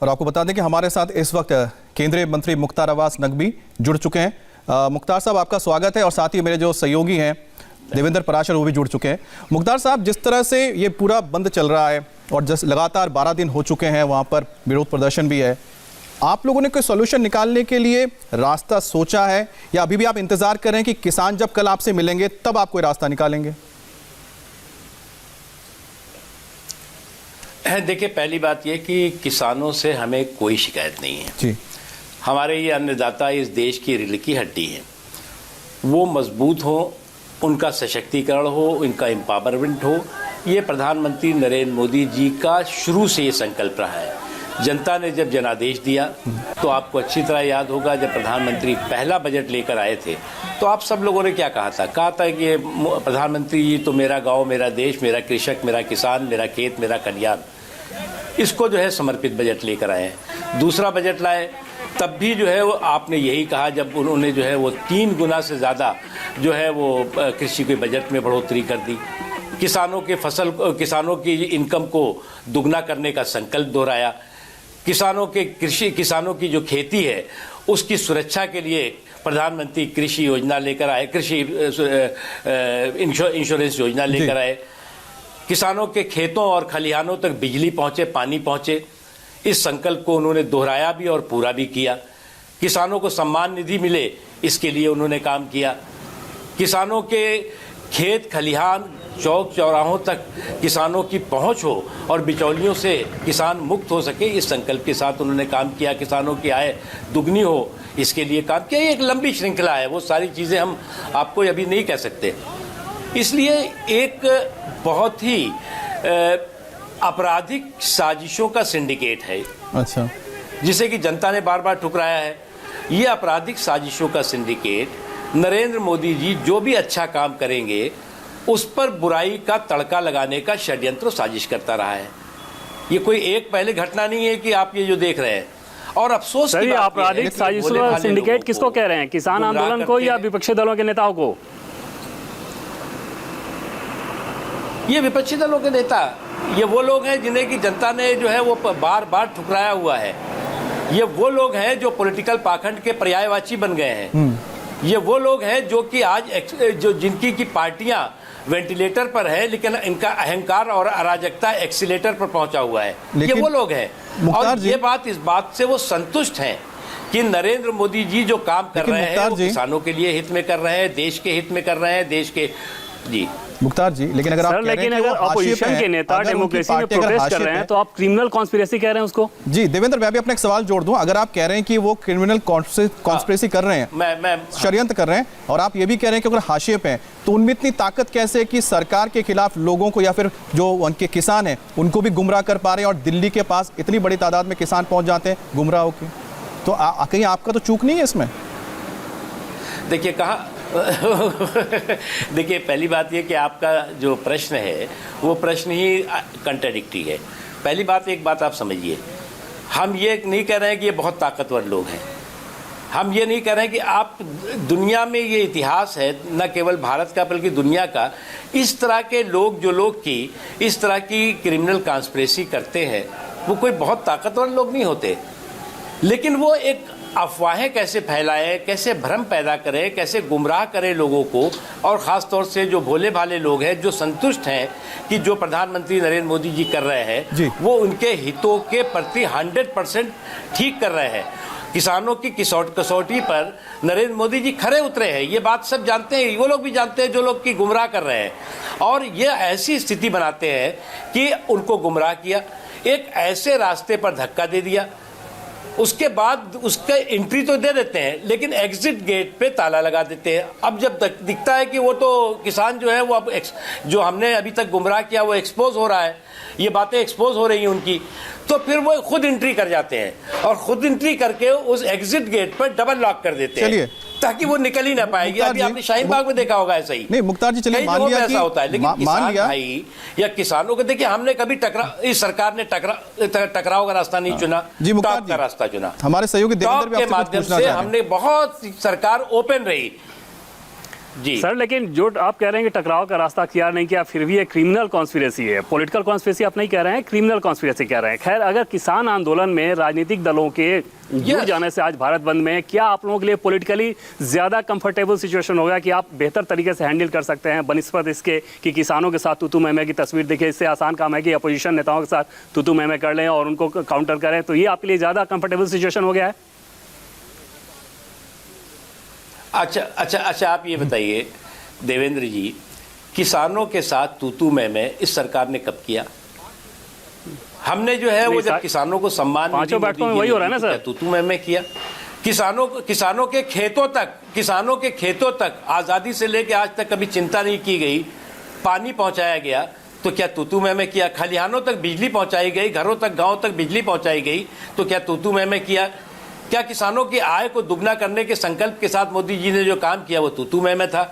और आपको बता दें कि हमारे साथ इस वक्त केंद्रीय मंत्री मुख्तार अब्बास नकवी जुड़ चुके हैं। मुख्तार साहब, आपका स्वागत है और साथ ही मेरे जो सहयोगी हैं देवेंद्र पराशर वो भी जुड़ चुके हैं। मुख्तार साहब, जिस तरह से ये पूरा बंद चल रहा है और जिस लगातार 12 दिन हो चुके हैं, वहाँ पर विरोध प्रदर्शन भी है, आप लोगों ने कोई सोल्यूशन निकालने के लिए रास्ता सोचा है या अभी भी आप इंतजार कर रहे हैं कि किसान जब कल आपसे मिलेंगे तब आप कोई रास्ता निकालेंगे? देखिए, पहली बात यह कि किसानों से हमें कोई शिकायत नहीं है जी। हमारे ये अन्नदाता इस देश की रीढ़ की हड्डी है। वो मजबूत हो, उनका सशक्तिकरण हो, उनका एम्पावरमेंट हो, ये प्रधानमंत्री नरेंद्र मोदी जी का शुरू से ये संकल्प रहा है। जनता ने जब जनादेश दिया तो आपको अच्छी तरह याद होगा, जब प्रधानमंत्री पहला बजट लेकर आए थे तो आप सब लोगों ने क्या कहा था कि प्रधानमंत्री जी तो मेरा गांव, मेरा देश, मेरा कृषक, मेरा किसान, मेरा खेत, मेरा कल्याण, इसको जो है समर्पित बजट लेकर आए हैं। दूसरा बजट लाए तब भी जो है वो आपने यही कहा, जब उन्होंने जो है वो 3 गुना से ज़्यादा जो है वो कृषि के बजट में बढ़ोतरी कर दी, किसानों की इनकम को दुगना करने का संकल्प दोहराया, किसानों की जो खेती है उसकी सुरक्षा के लिए प्रधानमंत्री कृषि योजना लेकर आए, कृषि इंश्योरेंस योजना लेकर आए, किसानों के खेतों और खलिहानों तक बिजली पहुंचे, पानी पहुंचे, इस संकल्प को उन्होंने दोहराया भी और पूरा भी किया। किसानों को सम्मान निधि मिले, इसके लिए उन्होंने काम किया। किसानों के खेत खलिहान, चौक चौराहों तक किसानों की पहुंच हो और बिचौलियों से किसान मुक्त हो सके, इस संकल्प के साथ उन्होंने काम किया। किसानों की आय दुगनी हो, इसके लिए काम किया। एक लंबी श्रृंखला है, वो सारी चीज़ें हम आपको अभी नहीं कह सकते। इसलिए एक बहुत ही आपराधिक साजिशों का सिंडिकेट है, अच्छा, जिसे कि जनता ने बार बार ठुकराया है। ये आपराधिक साजिशों का सिंडिकेट नरेंद्र मोदी जी जो भी अच्छा काम करेंगे उस पर बुराई का तड़का लगाने का षड्यंत्र साजिश करता रहा है। ये कोई एक पहले घटना नहीं है कि आप ये जो देख रहे हैं। और अफसोस की बात आपराधिक साजिशों का सिंडिकेट किसको कह रहे हैं? किसान आंदोलन को या विपक्षी दलों के नेताओं को? ये विपक्षी दलों के नेता, ये वो लोग हैं जिन्हें की जनता ने जो है वो बार बार ठुकराया हुआ है। ये वो लोग हैं जो पॉलिटिकल पाखंड के पर्यायवाची बन गए हैं। ये वो लोग हैं जो कि आज जिनकी की पार्टियां वेंटिलेटर पर है, लेकिन इनका अहंकार और अराजकता एक्सीलेटर पर पहुंचा हुआ है। ये वो लोग हैं और ये बात, इस बात से वो संतुष्ट हैं कि नरेंद्र मोदी जी जो काम कर रहे हैं वो किसानों के लिए हित में कर रहे हैं, देश के हित में कर रहे हैं, देश के। जी मुख्तार जी, लेकिन अगर आप कह रहे हैं कि अपोजिशन के नेता डेमोक्रेसी में प्रोटेस्ट कर रहे हैं तो आप क्रिमिनल कॉन्स्पिरेसी कह रहे हैं उसको? जी देवेंद्र, मैं भी अपना एक सवाल जोड़ दूं। अगर आप कह रहे हैं कि वो क्रिमिनल कॉन्स्पिरेसी कर रहे हैं, मैं षड्यंत्र कर रहे हैं, और आप ये भी कह रहे हैं कि अगर हाशिए पे हैं, तो उनमें इतनी ताकत कैसे है कि सरकार के खिलाफ लोगों को या फिर जो उनके किसान हैं उनको भी गुमराह कर पा रहे हैं और दिल्ली के पास इतनी बड़ी तादाद में किसान पहुंच जाते हैं गुमराह होकर? तो कहीं आपका तो चूक नहीं है इसमें? देखिए देखिए, पहली बात यह कि आपका जो प्रश्न है वो प्रश्न ही कंट्राडिक्टरी है। पहली बात, एक बात आप समझिए, हम ये नहीं कह रहे हैं कि ये बहुत ताकतवर लोग हैं। हम ये नहीं कह रहे हैं कि आप दुनिया में ये इतिहास है, न केवल भारत का बल्कि दुनिया का, इस तरह के लोग जो लोग की इस तरह की क्रिमिनल कॉन्स्पिरेसी करते हैं वो कोई बहुत ताकतवर लोग नहीं होते। लेकिन वो एक अफवाहें कैसे फैलाए, कैसे भ्रम पैदा करे, कैसे गुमराह करे लोगों को, और ख़ास तौर से जो भोले भाले लोग हैं जो संतुष्ट हैं कि जो प्रधानमंत्री नरेंद्र मोदी जी कर रहे हैं वो उनके हितों के प्रति 100% ठीक कर रहे हैं। किसानों की कसौटी पर नरेंद्र मोदी जी खरे उतरे हैं, ये बात सब जानते हैं। वो लोग भी जानते हैं जो लोग की गुमराह कर रहे हैं, और ये ऐसी स्थिति बनाते हैं कि उनको गुमराह किया, एक ऐसे रास्ते पर धक्का दे दिया, उसके बाद उसका एंट्री तो दे देते हैं लेकिन एग्जिट गेट पे ताला लगा देते हैं। अब जब तक दिखता है कि वो तो किसान जो है वो अब जो हमने अभी तक गुमराह किया वो एक्सपोज हो रहा है, ये बातें एक्सपोज हो रही हैं उनकी, तो फिर वो खुद एंट्री कर जाते हैं और खुद एंट्री करके उस एग्जिट गेट पर डबल लॉक कर देते हैं ताकि वो निकल ही ना पाएगी। अभी आपने शाहीन बाग में देखा होगा ऐसा ही। नहीं मुख्तार जी, चलिए मान लिया ऐसा होता है, लेकिन किसान भाई या किसानों को देखिए, हमने कभी इस सरकार ने टकराव का रास्ता नहीं चुना, टॉप का रास्ता चुना। हमारे सहयोगी टॉप के माध्यम से हमने बहुत सरकार ओपन रही। जी सर, लेकिन जो आप कह रहे हैं कि टकराव का रास्ता किया नहीं किया, फिर भी ये क्रिमिनल कॉन्स्पिरेसी है। पॉलिटिकल कॉन्स्पिरेसी आप नहीं कह रहे हैं, क्रिमिनल कॉन्स्पिरेसी कह रहे हैं। खैर, अगर किसान आंदोलन में राजनीतिक दलों के जुड़ जाने से आज भारत बंद में, क्या आप लोगों के लिए पॉलिटिकली ज्यादा कंफर्टेबल सिचुएशन होगा कि आप बेहतर तरीके से हैंडल कर सकते हैं बनिस्बत इसके कि किसानों के साथ तूतू मैमे की तस्वीर दिखे? इससे आसान काम है कि अपोजिशन नेताओं के साथ तूतू मैमे कर लें और उनको काउंटर करें, तो ये आपके लिए ज्यादा कंफर्टेबल सिचुएशन हो गया है? अच्छा, आप ये बताइए देवेंद्र जी, किसानों के साथ तूतू मैमे इस सरकार ने कब किया? हमने जो है वो जब किसानों को सम्मान पांचों बैठकों में वही हो रहा है ना सर, तूतू मैमे किया। किसानों के खेतों तक आज़ादी से लेकर आज तक कभी चिंता नहीं की गई, पानी पहुंचाया गया, तो क्या तूतू मैमे किया? खलिहानों तक बिजली पहुंचाई गई, घरों तक, गांव तक बिजली पहुंचाई गई, तो क्या तूतू मैमे किया? क्या किसानों की आय को दुगना करने के संकल्प के साथ मोदी जी ने जो काम किया वो तूतू मैमे था?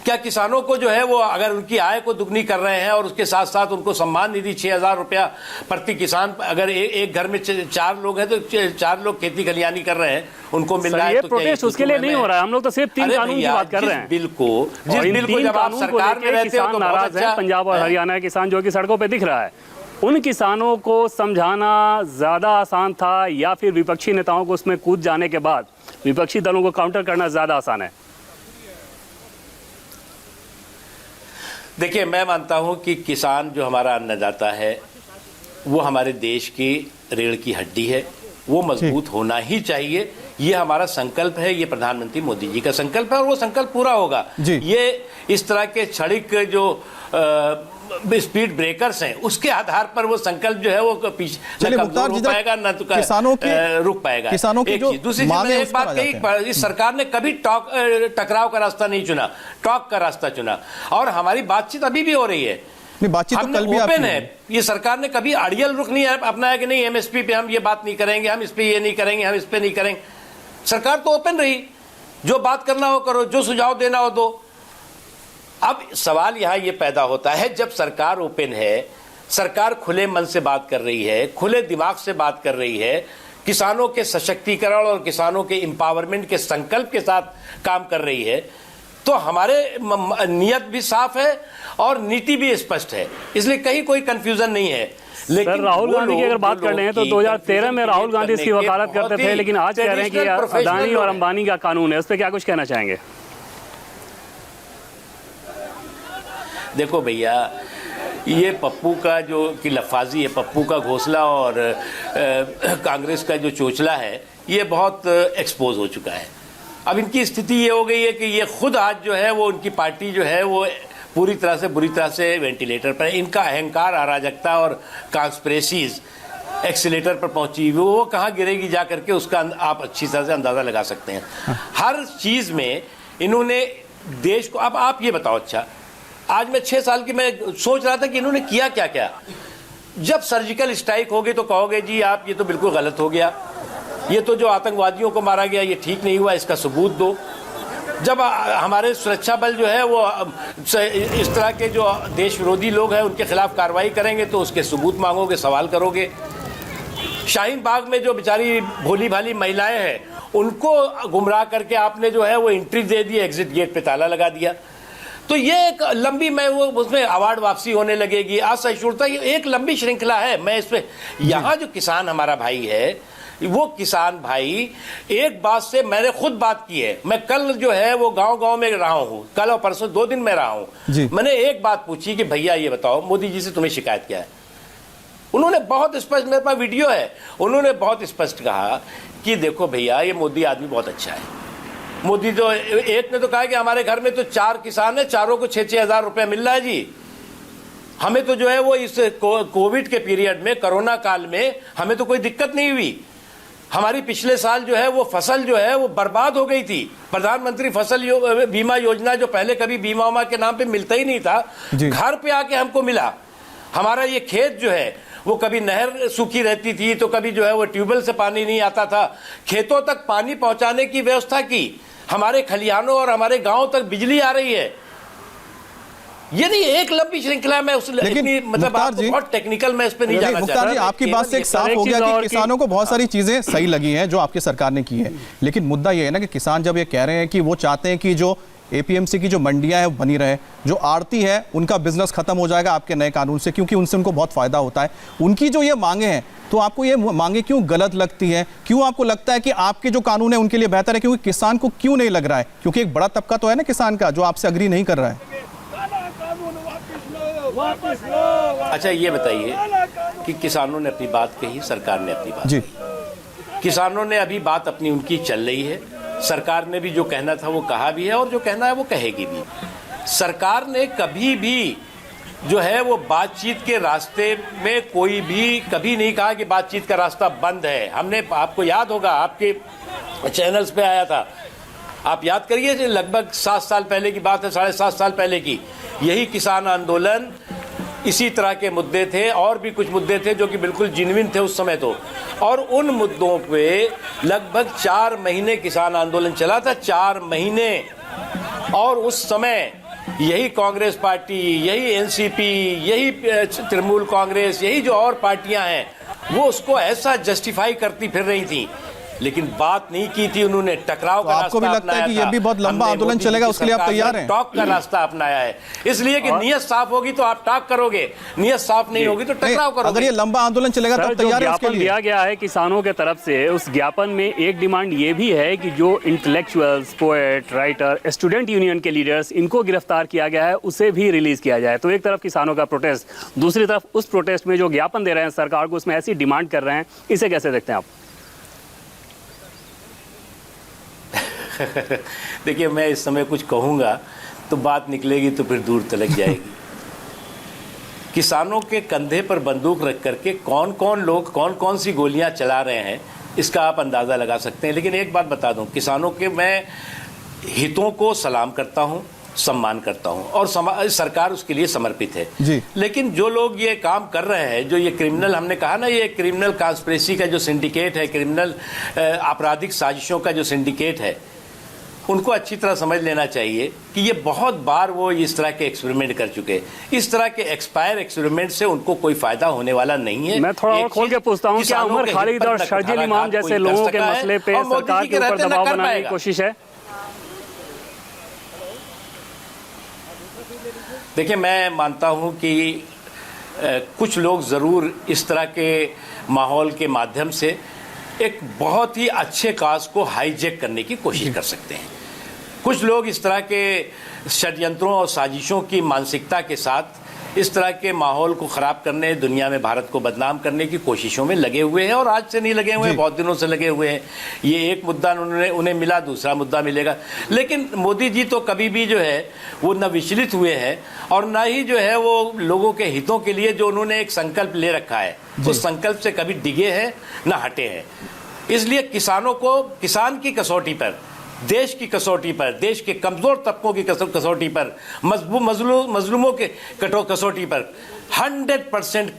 क्या किसानों को जो है वो अगर उनकी आय को दुगनी कर रहे हैं और उसके साथ साथ उनको सम्मान निधि 6,000 रुपया प्रति किसान, अगर एक घर में 4 लोग हैं तो 4 लोग खेती खलियानी कर रहे हैं, उनको मिल रहा है, तो प्रोटेस्ट उसके लिए नहीं हो रहा है। हम लोग तो सिर्फ 3 कानून की बात कर रहे हैं। जिस बिल को जब आप सरकार में रहते हो तो नाराज है, पंजाब और हरियाणा के किसान जो कि सड़कों पे दिख रहा है, उन किसानों को समझाना ज्यादा आसान था या फिर विपक्षी नेताओं को उसमें कूद जाने के बाद विपक्षी दलों को काउंटर करना ज्यादा आसान है? देखिए, मैं मानता हूं कि किसान जो हमारा अन्नदाता है वो हमारे देश की रीढ़ की हड्डी है, वो मजबूत होना ही चाहिए। ये हमारा संकल्प है, ये प्रधानमंत्री मोदी जी का संकल्प है और वो संकल्प पूरा होगा। ये इस तरह के क्षणिक जो स्पीड ब्रेकर्स हैं उसके आधार पर वो संकल्प जो है वो पीछे कमजोर हो पाएगा, न तो रुक पाएगा। किसानों की जो दूसरी चीज मैंने एक बात कही, इस सरकार ने कभी टकराव का रास्ता नहीं चुना, टॉक का रास्ता चुना, और हमारी बातचीत अभी भी हो रही है। बातचीत तो कल भी ओपन है। ये सरकार ने कभी अड़ियल रुख नहीं अपनाया कि नहीं एमएसपी पे हम ये बात नहीं करेंगे, हम इस पे ये नहीं करेंगे, हम इस पे नहीं करेंगे। सरकार तो ओपन रही, जो बात करना हो करो, जो सुझाव देना हो दो। अब सवाल यहां ये पैदा होता है, जब सरकार ओपन है, सरकार खुले मन से बात कर रही है, खुले दिमाग से बात कर रही है, किसानों के सशक्तिकरण और किसानों के एम्पावरमेंट के संकल्प के साथ काम कर रही है, तो हमारे नियत भी साफ है और नीति भी स्पष्ट है, इसलिए कहीं कोई कंफ्यूजन नहीं है। लेकिन राहुल गांधी की अगर बात कर लें तो 2013 में राहुल गांधी इसकी वकालत करते थे, लेकिन आज कह रहे हैं कि अदानी और अंबानी का कानून है, उस पर क्या कुछ कहना चाहेंगे? देखो भैया, ये पप्पू का जो कि लफाजी है, पप्पू का घोंसला और कांग्रेस का जो चोचला है, ये बहुत एक्सपोज हो चुका है। अब इनकी स्थिति ये हो गई है कि ये खुद आज जो है वो उनकी पार्टी जो है वो बुरी तरह से वेंटिलेटर पर, इनका अहंकार, अराजकता और कॉन्स्पिरेसीज एक्सीलेटर पर पहुंची, वो कहाँ गिरेगी जा करके उसका आप अच्छी तरह से अंदाजा लगा सकते हैं। हर चीज में इन्होंने देश को, अब आप ये बताओ, अच्छा आज मैं 6 साल की मैं सोच रहा था कि इन्होंने किया क्या क्या। जब सर्जिकल स्ट्राइक होगी तो कहोगे जी आप ये तो बिल्कुल गलत हो गया, ये तो जो आतंकवादियों को मारा गया ये ठीक नहीं हुआ, इसका सबूत दो। जब हमारे सुरक्षा बल जो है वो इस तरह के जो देश विरोधी लोग हैं उनके खिलाफ कार्रवाई करेंगे तो उसके सबूत मांगोगे, सवाल करोगे। शाहीन बाग में जो बेचारी भोली भाली महिलाएं हैं उनको गुमराह करके आपने जो है वो एंट्री दे दी, एग्जिट गेट पे ताला लगा दिया। तो ये एक लंबी, मैं वो उसमें अवार्ड वापसी होने लगेगी, असहिष्णुता, ये एक लंबी श्रृंखला है। मैं इसमें यहाँ जो किसान हमारा भाई है, वो किसान भाई एक बात से मैंने खुद बात की है। मैं कल जो है वो गांव में रहा हूँ, कल और परसों 2 दिन में रहा हूँ। मैंने एक बात पूछी कि भैया ये बताओ मोदी जी से तुम्हें शिकायत क्या है। उन्होंने बहुत स्पष्ट, मेरे पास वीडियो है, उन्होंने बहुत स्पष्ट कहा कि देखो भैया ये मोदी आदमी बहुत अच्छा है। मोदी तो एक ने तो कहा कि हमारे घर में तो 4 किसान है, चारों को 6-6 हज़ार रुपया मिल रहा है जी। हमें तो जो है वो इस कोविड के पीरियड में, कोरोना काल में हमें तो कोई दिक्कत नहीं हुई। हमारी पिछले साल जो है वो फसल जो है वो बर्बाद हो गई थी। प्रधानमंत्री फसल बीमा योजना जो पहले कभी बीमा के नाम पे मिलता ही नहीं था, घर पे आके हमको मिला। हमारा ये खेत जो है वो कभी नहर सूखी रहती थी तो कभी जो है वो ट्यूबवेल से पानी नहीं आता था, खेतों तक पानी पहुंचाने की व्यवस्था की, हमारे खलिहानों और हमारे गांव तक बिजली आ रही है। ये नहीं एक लंबी श्रृंखला में उस मतलब आपको बहुत टेक्निकल में इस पे नहीं जाना मुख्तार जी, आपकी बात से एक साफ हो गया कि किसानों को बहुत सारी चीजें सही लगी हैं जो आपकी सरकार ने की है, लेकिन मुद्दा ये है ना कि किसान जब ये कह रहे हैं कि वो चाहते हैं कि जो एपीएमसी की जो मंडियां हैं वो बनी रहे, जो आड़ती है उनका बिजनेस खत्म हो जाएगा आपके नए कानून से, क्योंकि उनसे उनको बहुत फायदा होता है। उनकी जो ये मांगे हैं, तो आपको ये मांगे क्यों गलत लगती है? क्यों आपको लगता है कि आपके जो कानून है उनके लिए बेहतर है? क्योंकि किसान को क्यों नहीं लग रहा है? क्योंकि एक बड़ा तबका तो है ना किसान का जो आपसे अग्री नहीं कर रहा है। अच्छा, ये बताइए कि किसानों ने अपनी बात कही, सरकार ने अपनी बात जी, कही। किसानों ने अभी बात अपनी उनकी चल रही है, सरकार ने भी जो कहना था वो कहा भी है और जो कहना है वो कहेगी भी। सरकार ने कभी भी जो है वो बातचीत के रास्ते में कोई भी कभी नहीं कहा कि बातचीत का रास्ता बंद है। हमने, आपको याद होगा, आपके चैनल्स पे आया था, आप याद करिए, लगभग 7 साल पहले की बात है, 7.5 साल पहले की। यही किसान आंदोलन, इसी तरह के मुद्दे थे और भी कुछ मुद्दे थे जो कि बिल्कुल जेन्युइन थे उस समय तो, और उन मुद्दों पे लगभग 4 महीने किसान आंदोलन चला था, 4 महीने। और उस समय यही कांग्रेस पार्टी, यही एनसीपी, यही तृणमूल कांग्रेस, यही जो और पार्टियां हैं, वो उसको ऐसा जस्टिफाई करती फिर रही थी, लेकिन बात नहीं की थी उन्होंने। टकराव का रास्ता आपको भी लगता है कि ये भी बहुत लंबा आंदोलन चलेगा, उसके लिए आप तैयार हैं? टॉक का रास्ता अपनाया है, इसलिए कि नियत साफ होगी तो आप टॉक करोगे, नियत साफ नहीं होगी तो टकराव करोगे। अगर ये लंबा आंदोलन चलेगा तो तैयार है उसके ज्ञापन लिए? दिया गया है किसानों के तरफ से, उस ज्ञापन में एक डिमांड ये भी है कि जो intellectuals, poet, writer, student union के लीडर्स, इनको गिरफ्तार किया गया है, उसे भी रिलीज किया जाए। तो एक तरफ किसानों का प्रोटेस्ट, दूसरी तरफ उस प्रोटेस्ट में जो ज्ञापन दे रहे हैं सरकार को, उसमें ऐसी डिमांड कर रहे हैं, इसे कैसे देखते हैं आप? देखिए, मैं इस समय कुछ कहूँगा तो बात निकलेगी तो फिर दूर तलक जाएगी। किसानों के कंधे पर बंदूक रख करके कौन कौन लोग कौन कौन सी गोलियां चला रहे हैं, इसका आप अंदाज़ा लगा सकते हैं। लेकिन एक बात बता दूं, किसानों के मैं हितों को सलाम करता हूं, सम्मान करता हूं, और सरकार उसके लिए समर्पित है जी। लेकिन जो लोग ये काम कर रहे हैं, जो ये क्रिमिनल, हमने कहा ना, ये क्रिमिनल कॉन्स्पिरेसी का जो सिंडिकेट है, क्रिमिनल आपराधिक साजिशों का जो सिंडिकेट है, उनको अच्छी तरह समझ लेना चाहिए कि ये बहुत बार वो इस तरह के एक्सपेरिमेंट कर चुके हैं। इस तरह के एक्सपायर एक्सपेरिमेंट से उनको कोई फायदा होने वाला नहीं है। मैं थोड़ा और खोल के पूछता हूँ, क्या उमर खालिद और शर्जील इमाम जैसे लोगों के मसले पे सरकार के ऊपर दबाव बनाने की कोशिश है? देखिए, मैं मानता हूं कि कुछ लोग ज़रूर इस तरह के माहौल के माध्यम से एक बहुत ही अच्छे काज को हाईजैक करने की कोशिश कर सकते हैं। कुछ लोग इस तरह के षड्यंत्रों और साजिशों की मानसिकता के साथ इस तरह के माहौल को ख़राब करने, दुनिया में भारत को बदनाम करने की कोशिशों में लगे हुए हैं, और आज से नहीं लगे हुए हैं, बहुत दिनों से लगे हुए हैं। ये एक मुद्दा उन्हें मिला, दूसरा मुद्दा मिलेगा। लेकिन मोदी जी तो कभी भी जो है वो न विचलित हुए हैं और न ही जो है वो लोगों के हितों के लिए जो उन्होंने एक संकल्प ले रखा है, उस संकल्प से कभी डिगे हैं न हटे हैं। इसलिए किसानों को, किसान की कसौटी पर, देश की कसौटी पर, देश के कमजोर तबकों की कसौटी पर, मजलूमों के कसौटी पर 100%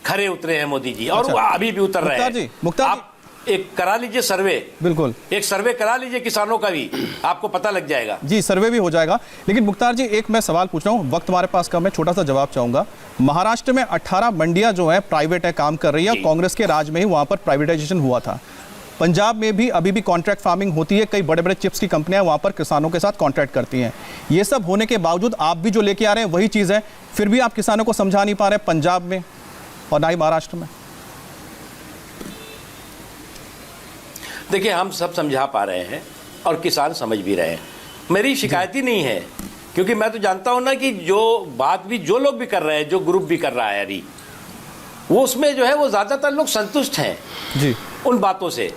खरे उतरे हैं मोदी जी, और वो अभी भी उतर रहे हैं। मुख्तार आप एक करा लीजिए सर्वे, बिल्कुल एक सर्वे करा लीजिए किसानों का भी, आपको पता लग जाएगा। जी, सर्वे भी हो जाएगा। लेकिन मुख्तार जी, एक मैं सवाल पूछ रहा हूँ, वक्त हमारे पास कम है, छोटा सा जवाब चाहूंगा। महाराष्ट्र में 18 मंडियां जो है प्राइवेट है, काम कर रही है, कांग्रेस के राज में ही वहां पर प्राइवेटाइजेशन हुआ था। पंजाब में भी अभी भी कॉन्ट्रैक्ट फार्मिंग होती है, कई बड़े बड़े चिप्स की कंपनियां वहां पर किसानों के साथ कॉन्ट्रैक्ट करती हैं। ये सब होने के बावजूद आप भी जो लेके आ रहे हैं वही चीज़ है, फिर भी आप किसानों को समझा नहीं पा रहे पंजाब में और ना ही महाराष्ट्र में। देखिए, हम सब समझा पा रहे हैं और किसान समझ भी रहे हैं। मेरी शिकायत ही नहीं है, क्योंकि मैं तो जानता हूं ना कि जो बात भी जो लोग भी कर रहे हैं, जो ग्रुप भी कर रहा है अभी, वो उसमें जो है वो ज़्यादातर लोग संतुष्ट हैं जी उन बातों से।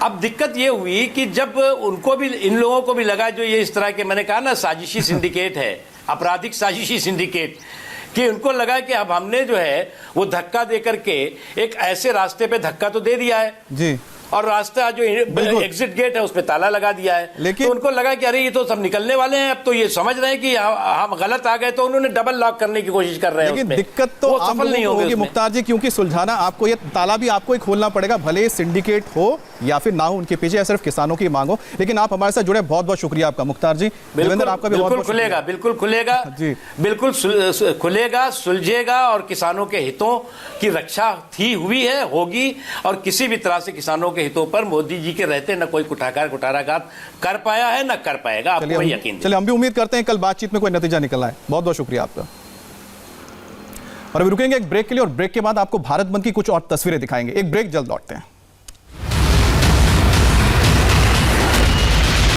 अब दिक्कत ये हुई कि जब उनको भी, इन लोगों को भी लगा, जो ये इस तरह के, मैंने कहा ना, साजिशी सिंडिकेट है, आपराधिक साजिशी सिंडिकेट, कि उनको लगा कि अब हमने जो है वो धक्का दे करके एक ऐसे रास्ते पे धक्का तो दे दिया है जी, और रास्ता जो एग्जिट गेट है उस पे ताला लगा दिया है। लेकिन तो उनको लगा कि अरे ये तो सब निकलने वाले हैं, अब तो ये समझ रहे हैं कि हम गलत आ गए, तो उन्होंने डबल लॉक करने की कोशिश कर रहे हैं। लेकिन दिक्कत तो सफल नहीं होगी मुख्तार जी, क्योंकि सुलझाना आपको, ये ताला भी आपको ही खोलना पड़ेगा, भले ही सिंडिकेट हो या फिर ना हो उनके पीछे, या सिर्फ किसानों की मांगो। लेकिन आप हमारे साथ जुड़े, बहुत बहुत शुक्रिया आपका मुख्तार जी। देवेंद्र, आपका भी बिल्कुल खुलेगा, बिल्कुल खुलेगा जी, बिल्कुल खुलेगा, सुलझेगा, और किसानों के हितों की रक्षा थी, हुई है, होगी, और किसी भी तरह से किसानों के हितों पर मोदी जी के रहते न कोई कुठाराघात कर पाया है, न कर पाएगा। आपको यकीन। चलिए, हम भी उम्मीद करते हैं कल बातचीत में कोई नतीजा निकल आए। बहुत बहुत शुक्रिया आपका। और अभी रुकेंगे एक ब्रेक के लिए, और ब्रेक के बाद आपको भारत बंद की कुछ और तस्वीरें दिखाएंगे। एक ब्रेक, जल्द लौटते हैं।